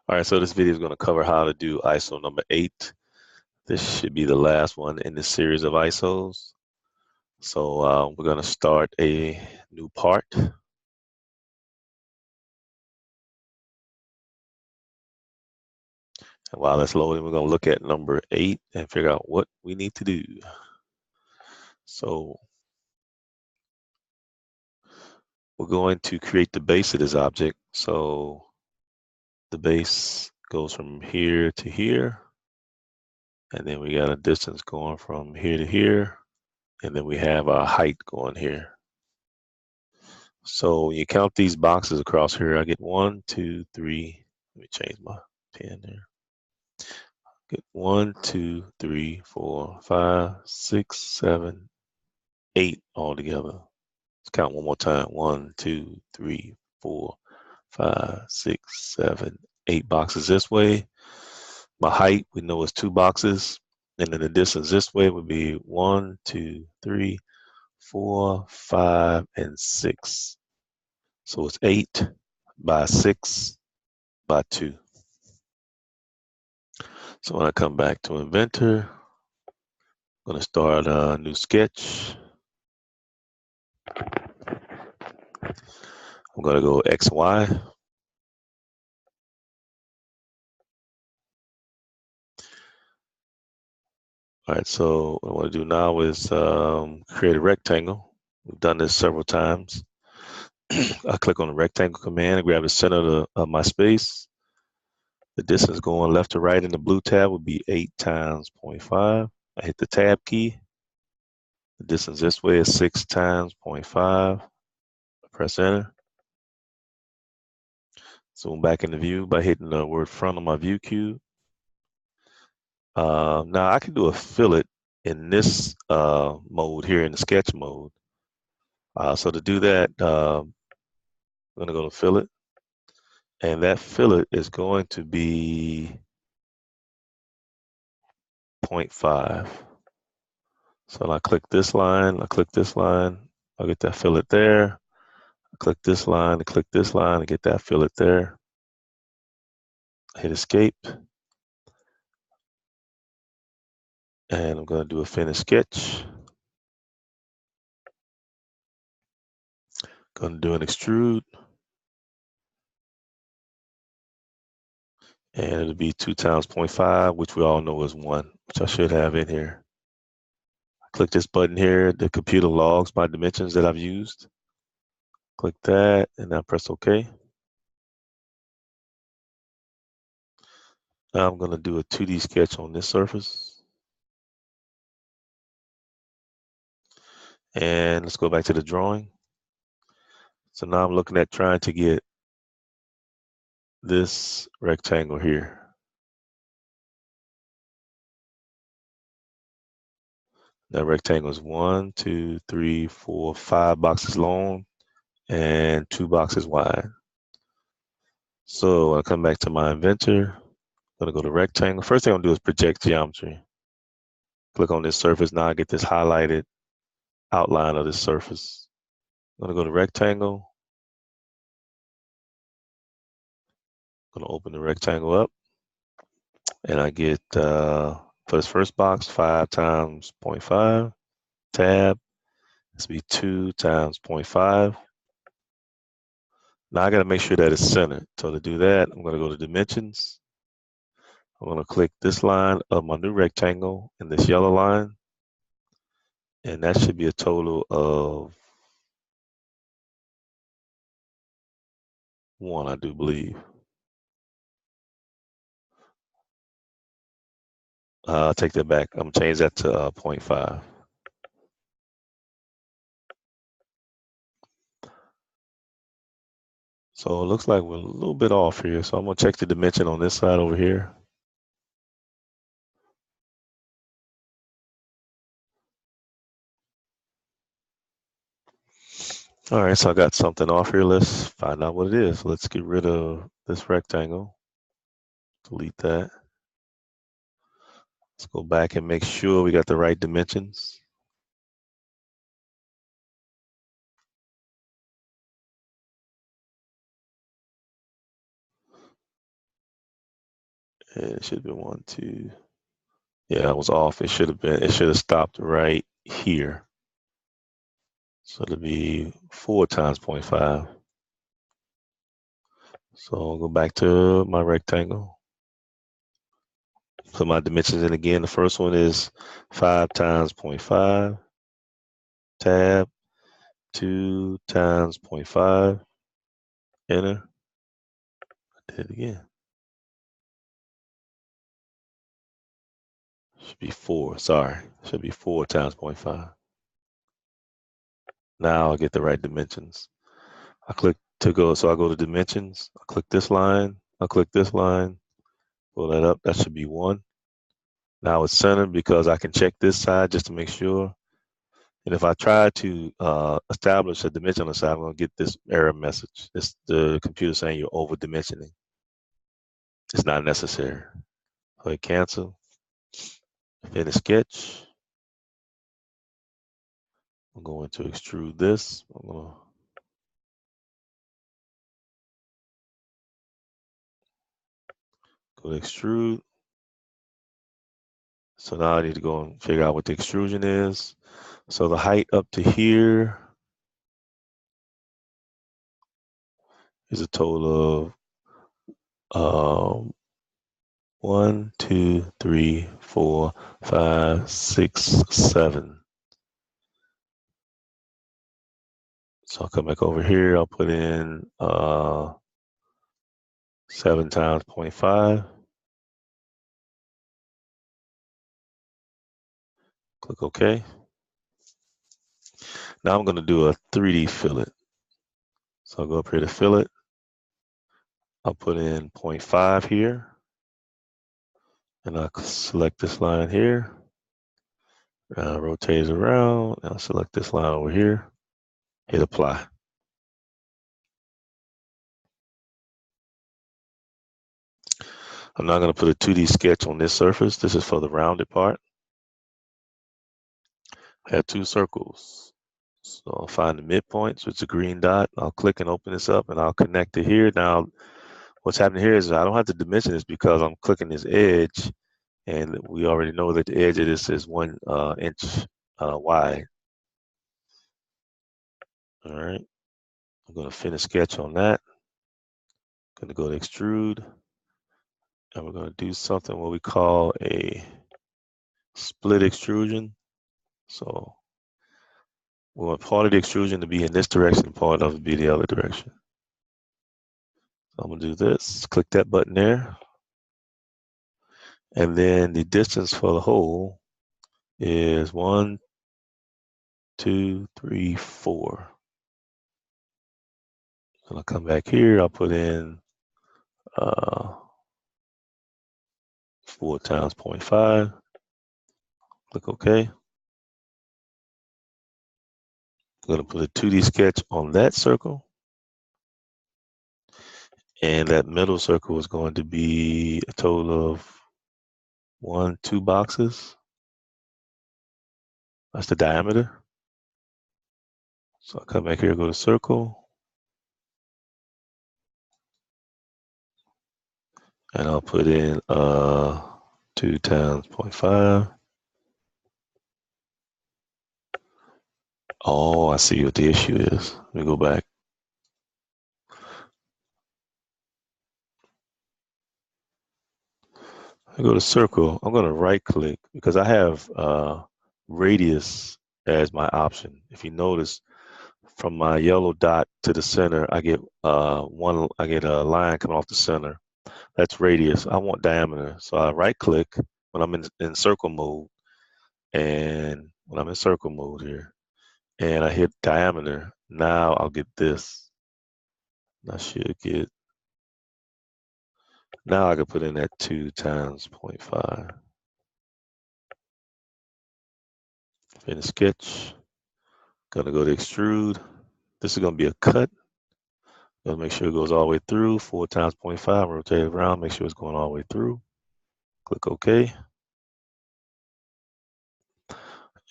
All right, so this video is going to cover how to do ISO number 8. This should be the last one in this series of ISOs. So we're going to start a new part. And while that's loading, we're going to look at number 8 and figure out what we need to do. So we're going to create the base of this object. So the base goes from here to here. And then we got a distance going from here to here. And then we have our height going here. So when you count these boxes across here, I get 1, 2, 3. Let me change my pen there. Get 1, 2, 3, 4, 5, 6, 7, 8 all together. Let's count one more time. 1, 2, 3, 4, 5, 6, 7, 8 boxes this way. My height, we know, is 2 boxes. And then the distance this way would be 1, 2, 3, 4, 5, and 6. So it's 8 by 6 by 2. So when I come back to Inventor, I'm going to start a new sketch. I'm going to go X, Y. All right, so what I want to do now is create a rectangle. We've done this several times. I click on the rectangle command and grab the center of my space. The distance going left to right in the blue tab would be 8 times 0.5. I hit the tab key. The distance this way is 6 times 0.5. Press enter. Zoom back in the view by hitting the word front on my view cube. Now I can do a fillet in this mode here in the sketch mode. So to do that, I'm going to go to fillet, and that fillet is going to be 0.5. So when I click this line, I'll get that fillet there. I click this line, and get that fillet there. Hit escape. And I'm going to do a finish sketch. Going to do an extrude. And it'll be 2 times 0.5, which we all know is 1, which I should have in here. Click this button here. The computer logs my dimensions that I've used. Click that, and now press OK. Now I'm going to do a 2D sketch on this surface. And let's go back to the drawing. So now I'm looking at trying to get this rectangle here. That rectangle is 1, 2, 3, 4, 5 boxes long and 2 boxes wide. So I'll come back to my inventor. I'm going to go to rectangle. First thing I'm going to do is project geometry. Click on this surface. Now I get this highlighted outline of this surface. I'm going to go to rectangle. I'm going to open the rectangle up. And I get, for this first box, 5 times 0.5. Tab. This will be 2 times 0.5. Now I got to make sure that it's centered. So to do that, I'm going to go to dimensions. I'm going to click this line of my new rectangle and this yellow line. And that should be a total of 1, I do believe. I'll take that back. I'm going to change that to 0.5. So it looks like we're a little bit off here. So I'm going to check the dimension on this side over here. All right, so I got something off here. Let's find out what it is. Let's get rid of this rectangle. Delete that. Let's go back and make sure we got the right dimensions. It should have been 1, 2. Yeah, I was off. It should have stopped right here. So it'll be 4 times 0.5. So I'll go back to my rectangle. Put my dimensions in again. The first one is 5 times 0.5. Tab. 2 times 0.5. Enter. I did it again. Should be 4. Sorry. Should be 4 times 0.5. Now I'll get the right dimensions. I click to go, so I go to dimensions. I click this line. I click this line. Pull that up. That should be 1. Now it's centered because I can check this side just to make sure. And if I try to establish a dimension on the side, I'm going to get this error message. It's the computer saying you're over dimensioning. It's not necessary. Click cancel. Finish sketch. I'm going to extrude this. I'm going to go to extrude. So now I need to go and figure out what the extrusion is. So the height up to here is a total of 1, 2, 3, 4, 5, 6, 7. So I'll come back over here. I'll put in 7 times 0.5. Click OK. Now I'm going to do a 3D fillet. So I'll go up here to fillet. I'll put in 0.5 here. And I'll select this line here. Rotate it around. I'll select this line over here. Hit apply. I'm now going to put a 2D sketch on this surface. This is for the rounded part. I have 2 circles. So I'll find the midpoint, so it's a green dot. I'll click and open this up and I'll connect it here. Now, what's happening here is I don't have to dimension this because I'm clicking this edge, and we already know that the edge of this is 1 inch wide. All right, I'm going to finish sketch on that. I'm going to go to extrude, and we're going to do something what we call a split extrusion. So we want part of the extrusion to be in this direction, part of it be the other direction. So I'm going to do this, click that button there. And then the distance for the hole is 1, 2, 3, 4. And I'll come back here, I'll put in 4 times 0.5. Click OK. I'm going to put a 2D sketch on that circle. And that middle circle is going to be a total of 1, 2 boxes. That's the diameter. So I'll come back here, go to circle. And I'll put in 2 times 0.5. Oh, I see what the issue is. Let me go back. I go to circle. I'm going to right click because I have radius as my option. If you notice, from my yellow dot to the center, I get I get a line coming off the center. That's radius. I want diameter. So I right click when I'm in circle mode, and when I'm in circle mode here, and I hit diameter. Now I'll get this. I should get. Now I can put in that 2 times 0.5. Finish sketch. Gonna go to extrude. This is gonna be a cut. Gonna make sure it goes all the way through. 4 times 0.5. Rotate it around. Make sure it's going all the way through. Click OK.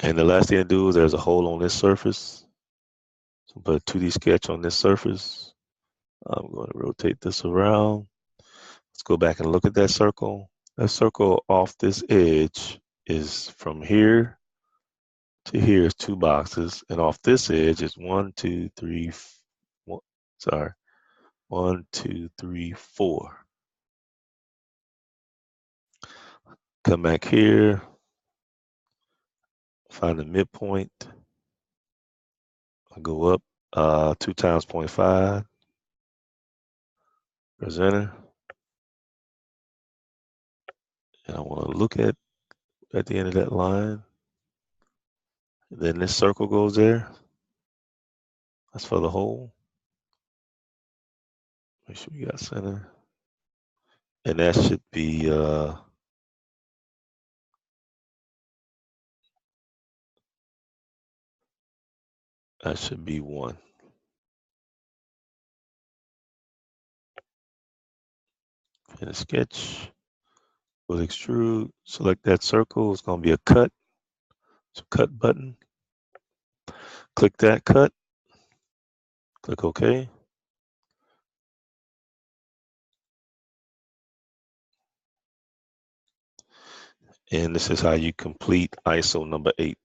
And the last thing to do is there's a hole on this surface. So put a 2D sketch on this surface. I'm going to rotate this around. Let's go back and look at that circle. That circle off this edge is from here to here is 2 boxes, and off this edge is 1, 2, 3, sorry, 1, 2, 3, 4. Come back here, find the midpoint. I'll go up 2 times 0.5. Press enter. And I want to look at the end of that line. And then this circle goes there. That's for the hole. Make sure we got center. And that should be that should be 1. Finish sketch. Go to extrude. Select that circle. It's going to be a cut. So cut button. Click that cut. Click OK. And this is how you complete ISO number 8.